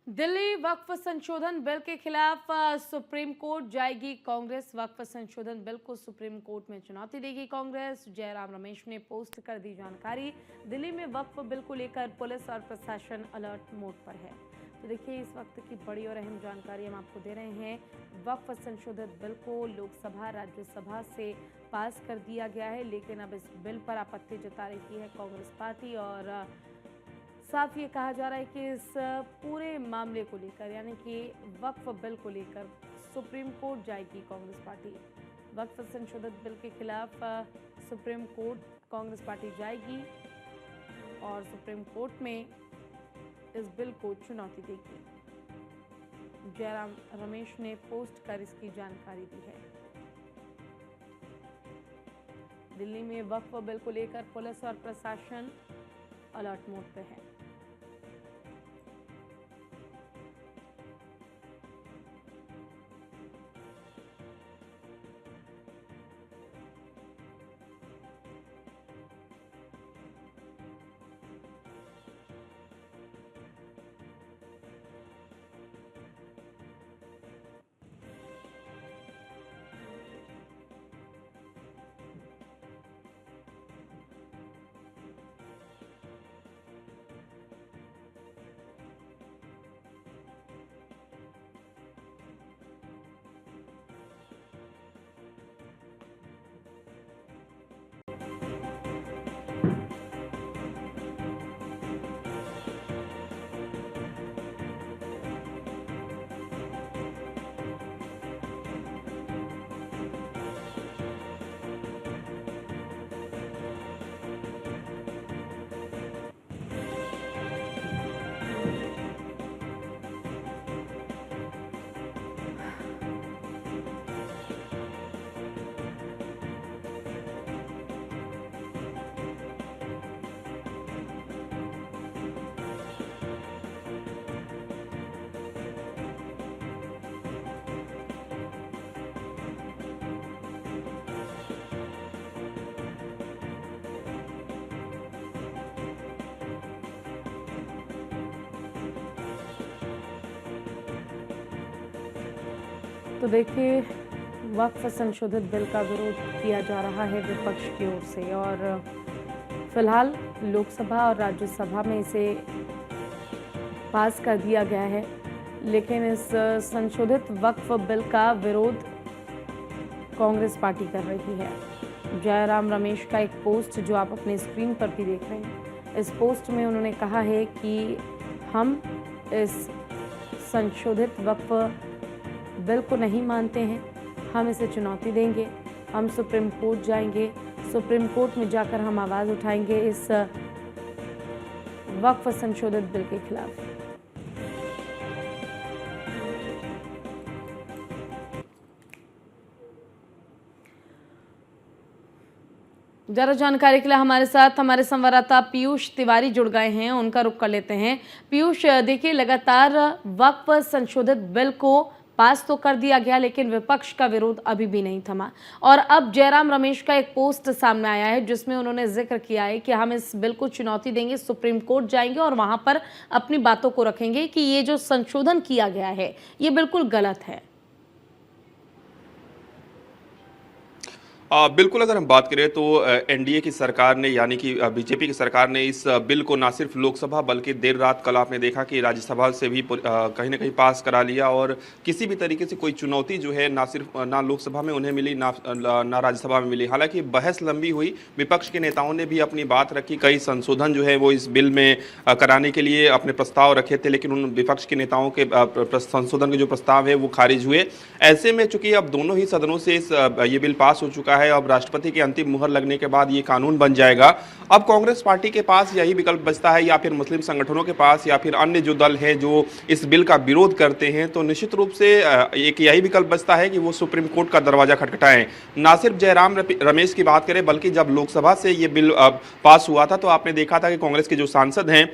दिल्ली वक्फ संशोधन बिल के खिलाफ सुप्रीम कोर्ट जाएगी कांग्रेस। वक्फ संशोधन बिल को सुप्रीम कोर्ट में चुनौती देगी कांग्रेस। जयराम रमेश ने पोस्ट कर दी जानकारी। दिल्ली में वक्फ बिल को लेकर पुलिस और प्रशासन अलर्ट मोड पर है। तो देखिए, इस वक्त की बड़ी और अहम जानकारी हम आपको दे रहे हैं। वक्फ संशोधित बिल को लोकसभा राज्यसभा से पास कर दिया गया है, लेकिन अब इस बिल पर आपत्ति जता रही है कांग्रेस पार्टी और साफ ये कहा जा रहा है कि इस पूरे मामले को लेकर, यानी कि वक्फ बिल को लेकर सुप्रीम कोर्ट जाएगी कांग्रेस पार्टी। वक्फ संशोधित बिल के खिलाफ सुप्रीम कोर्ट कांग्रेस पार्टी जाएगी और सुप्रीम कोर्ट में इस बिल को चुनौती देगी। जयराम रमेश ने पोस्ट कर इसकी जानकारी दी है। दिल्ली में वक्फ बिल को लेकर पुलिस और प्रशासन अलर्ट मोड पे है। तो देखिए, वक्फ संशोधित बिल का विरोध किया जा रहा है विपक्ष की ओर से और फिलहाल लोकसभा और राज्यसभा में इसे पास कर दिया गया है, लेकिन इस संशोधित वक्फ बिल का विरोध कांग्रेस पार्टी कर रही है। जयराम रमेश का एक पोस्ट जो आप अपने स्क्रीन पर भी देख रहे हैं, इस पोस्ट में उन्होंने कहा है कि हम इस संशोधित वक्फ बिल को नहीं मानते हैं, हम इसे चुनौती देंगे, हम सुप्रीम कोर्ट जाएंगे, सुप्रीम कोर्ट में जाकर हम आवाज़ उठाएंगे इस वक्फ संशोधित बिल के खिलाफ। ज़्यादा जानकारी के लिए हमारे साथ हमारे संवाददाता पीयूष तिवारी जुड़ गए हैं, उनका रुख कर लेते हैं। पीयूष, देखिए, लगातार वक्फ संशोधित बिल को पास तो कर दिया गया, लेकिन विपक्ष का विरोध अभी भी नहीं थमा और अब जयराम रमेश का एक पोस्ट सामने आया है जिसमें उन्होंने जिक्र किया है कि हम इस बिल को चुनौती देंगे, सुप्रीम कोर्ट जाएंगे और वहां पर अपनी बातों को रखेंगे कि ये जो संशोधन किया गया है ये बिल्कुल गलत है। बिल्कुल, अगर हम बात करें तो एनडीए की सरकार ने, यानी कि बीजेपी की सरकार ने इस बिल को ना सिर्फ लोकसभा बल्कि देर रात कल आपने देखा कि राज्यसभा से भी कहीं ना कहीं पास करा लिया और किसी भी तरीके से कोई चुनौती जो है ना लोकसभा में उन्हें मिली, ना राज्यसभा में मिली। हालांकि बहस लंबी हुई, विपक्ष के नेताओं ने भी अपनी बात रखी, कई संशोधन जो है वो इस बिल में कराने के लिए अपने प्रस्ताव रखे थे, लेकिन उन विपक्ष के नेताओं के संशोधन के जो प्रस्ताव है वो खारिज हुए। ऐसे में चूंकि अब दोनों ही सदनों से ये बिल पास हो चुका है, अब राष्ट्रपति की अंतिम मुहर लगने के बाद ये कानून बन जाएगा। अब कांग्रेस पार्टी के पास यही विकल्प बचता है, या फिर मुस्लिम संगठनों के पास, या फिर अन्य जो दल हैं जो इस बिल का विरोध करते हैं, तो निश्चित रूप से एक यही विकल्प बचता है कि वो सुप्रीम कोर्ट का दरवाजा खटखटाएं। ना सिर्फ जयराम रमेश की बात करें, बल्कि जब लोकसभा से ये बिल पास हुआ था तो आपने देखा था कि कांग्रेस के जो सांसद हैं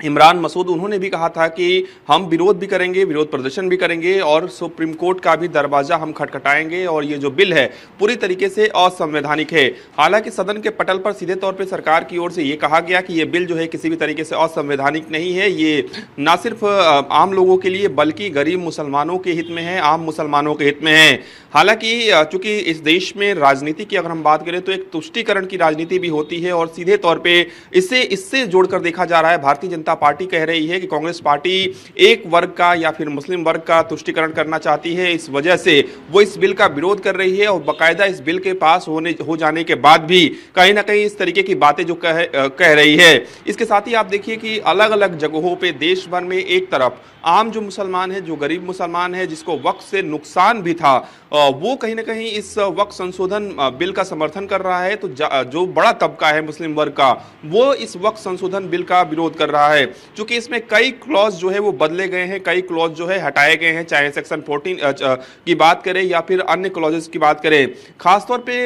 इमरान मसूद, उन्होंने भी कहा था कि हम विरोध भी करेंगे, विरोध प्रदर्शन भी करेंगे और सुप्रीम कोर्ट का भी दरवाजा हम खटखटाएंगे और ये जो बिल है पूरी तरीके से असंवैधानिक है। हालांकि सदन के पटल पर सीधे तौर पे सरकार की ओर से ये कहा गया कि ये बिल जो है किसी भी तरीके से असंवैधानिक नहीं है, ये ना सिर्फ आम लोगों के लिए बल्कि गरीब मुसलमानों के हित में है, आम मुसलमानों के हित में है। हालांकि चूंकि इस देश में राजनीति की अगर हम बात करें तो एक तुष्टीकरण की राजनीति भी होती है और सीधे तौर पे इससे जोड़कर देखा जा रहा है। भारतीय जनता पार्टी कह रही है कि कांग्रेस पार्टी एक वर्ग का या फिर मुस्लिम वर्ग का तुष्टीकरण करना चाहती है, इस वजह से वो इस बिल का विरोध कर रही है और बाकायदा इस बिल के पास हो जाने के बाद भी कहीं ना कहीं इस तरीके की बातें जो कह रही है। इसके साथ ही आप देखिए कि अलग अलग जगहों पे देश भर में एक तरफ आम जो मुसलमान है, जो गरीब मुसलमान है, जिसको वक्फ से नुकसान भी था, वो कहीं ना कहीं इस वक्फ संशोधन बिल का समर्थन कर रहा है। तो जो बड़ा तबका है मुस्लिम वर्ग का, वो इस वक्फ संशोधन बिल का विरोध कर रहा है, क्योंकि इसमें कई क्लॉज जो है वो बदले गए हैं, कई क्लॉज जो है हटाए गए हैं, चाहे सेक्शन 14 की बात करें या फिर अन्य क्लॉजेस की बात करें। खासतौर पे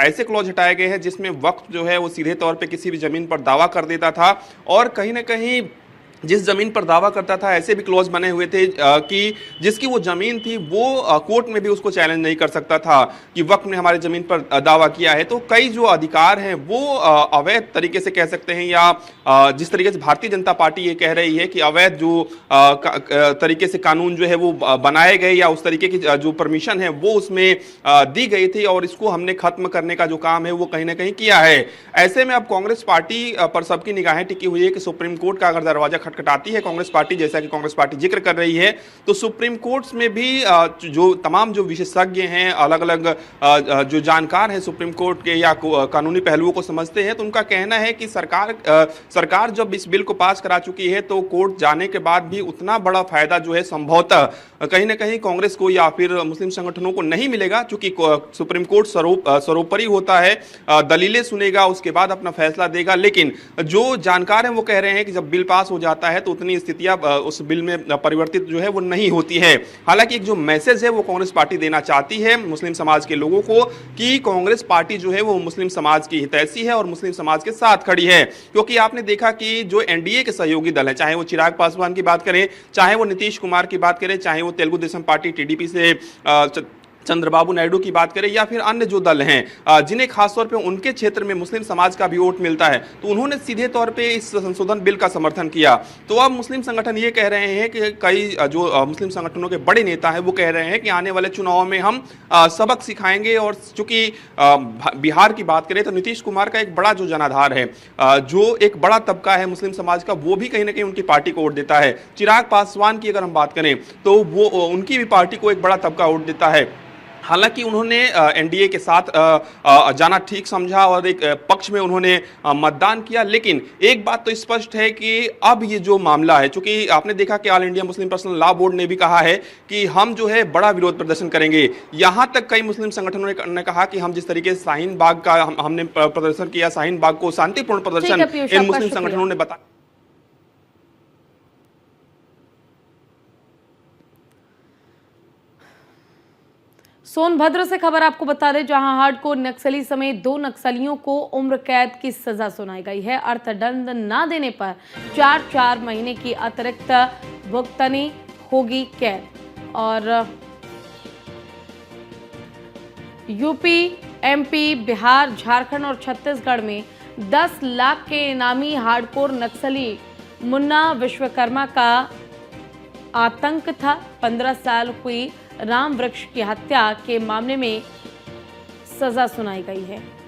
ऐसे क्लॉज हटाए गए हैं जिसमें वक्फ जो है वो सीधे तौर पे किसी भी जमीन पर दावा कर देता था और कहीं ना कहीं जिस जमीन पर दावा करता था ऐसे भी क्लॉज बने हुए थे कि जिसकी वो जमीन थी वो कोर्ट में भी उसको चैलेंज नहीं कर सकता था कि वक्फ ने हमारी जमीन पर दावा किया है। तो कई जो अधिकार हैं वो अवैध तरीके से कह सकते हैं, या जिस तरीके से भारतीय जनता पार्टी ये कह रही है कि अवैध जो तरीके से कानून जो है वो बनाए गए या उस तरीके की जो परमिशन है वो उसमें दी गई थी और इसको हमने खत्म करने का जो काम है वो कहीं ना कहीं किया है। ऐसे में अब कांग्रेस पार्टी पर सबकी निगाहें टिकी हुई है कि सुप्रीम कोर्ट का अगर दरवाजा खटखटाती है कांग्रेस पार्टी, जैसा कि कांग्रेस पार्टी जिक्र कर रही है, तो सुप्रीम कोर्ट में भी जो तमाम जो विशेषज्ञ हैं, अलग अलग जो जानकार हैं सुप्रीम कोर्ट के या कानूनी पहलुओं को समझते हैं, तो उनका कहना है कि सरकार जब इस बिल को पास करा चुकी है तो कोर्ट जाने के बाद भी उतना बड़ा फायदा जो है संभवतः कहीं ना कहीं कांग्रेस को या फिर मुस्लिम संगठनों को नहीं मिलेगा, क्योंकि सुप्रीम कोर्ट सर्वोपरि होता है, दलीलें सुनेगा, उसके बाद अपना फैसला देगा। लेकिन जो जानकार हैं वो कह रहे हैं कि जब बिल पास हो जाता है तो उतनी स्थितियां उस बिल में परिवर्तित जो है वो नहीं होती है। हालांकि एक जो मैसेज है वो कांग्रेस पार्टी देना चाहती है मुस्लिम समाज के लोगों को कि कांग्रेस पार्टी जो है वो मुस्लिम समाज की हितैषी है और मुस्लिम समाज के साथ खड़ी है। क्योंकि आपने देखा कि जो एनडीए के सहयोगी दल है, चाहे वो चिराग पासवान की बात करें, चाहे वो नीतीश कुमार की बात करें, चाहे वो तेलुगु देशम पार्टी टीडीपी से चंद्रबाबू नायडू की बात करें या फिर अन्य जो दल हैं जिन्हें खासतौर पे उनके क्षेत्र में मुस्लिम समाज का भी वोट मिलता है, तो उन्होंने सीधे तौर पे इस संशोधन बिल का समर्थन किया। तो अब मुस्लिम संगठन ये कह रहे हैं कि कई जो मुस्लिम संगठनों के बड़े नेता हैं वो कह रहे हैं कि आने वाले चुनाव में हम सबक सिखाएंगे। और चूंकि बिहार की बात करें तो नीतीश कुमार का एक बड़ा जो जनाधार है, जो एक बड़ा तबका है मुस्लिम समाज का, वो भी कहीं ना कहीं उनकी पार्टी को वोट देता है। चिराग पासवान की अगर हम बात करें तो वो उनकी भी पार्टी को एक बड़ा तबका वोट देता है। हालांकि उन्होंने एनडीए के साथ जाना ठीक समझा और एक पक्ष में उन्होंने मतदान किया, लेकिन एक बात तो स्पष्ट है कि अब ये जो मामला है, चूंकि आपने देखा कि all India Muslim personal law board ने भी कहा है कि हम जो है बड़ा विरोध प्रदर्शन करेंगे। यहां तक कई मुस्लिम संगठनों ने कहा कि हम जिस तरीके से शाहीन बाग का हमने प्रदर्शन किया, शाहीन बाग को शांतिपूर्ण प्रदर्शन इन मुस्लिम संगठनों ने बताया। सोनभद्र से खबर आपको बता दें, जहां हार्डकोर नक्सली समेत 2 नक्सलियों को उम्र कैद की सजा सुनाई गई है। अर्थदंड न देने पर 4 महीने की अतिरिक्त भुगतानी होगी कैद। और यूपी, एमपी, बिहार, झारखंड और छत्तीसगढ़ में 10 लाख के इनामी हार्डकोर नक्सली मुन्ना विश्वकर्मा का आतंक था। 15 साल हुई राम वृक्ष की हत्या के मामले में सजा सुनाई गई है।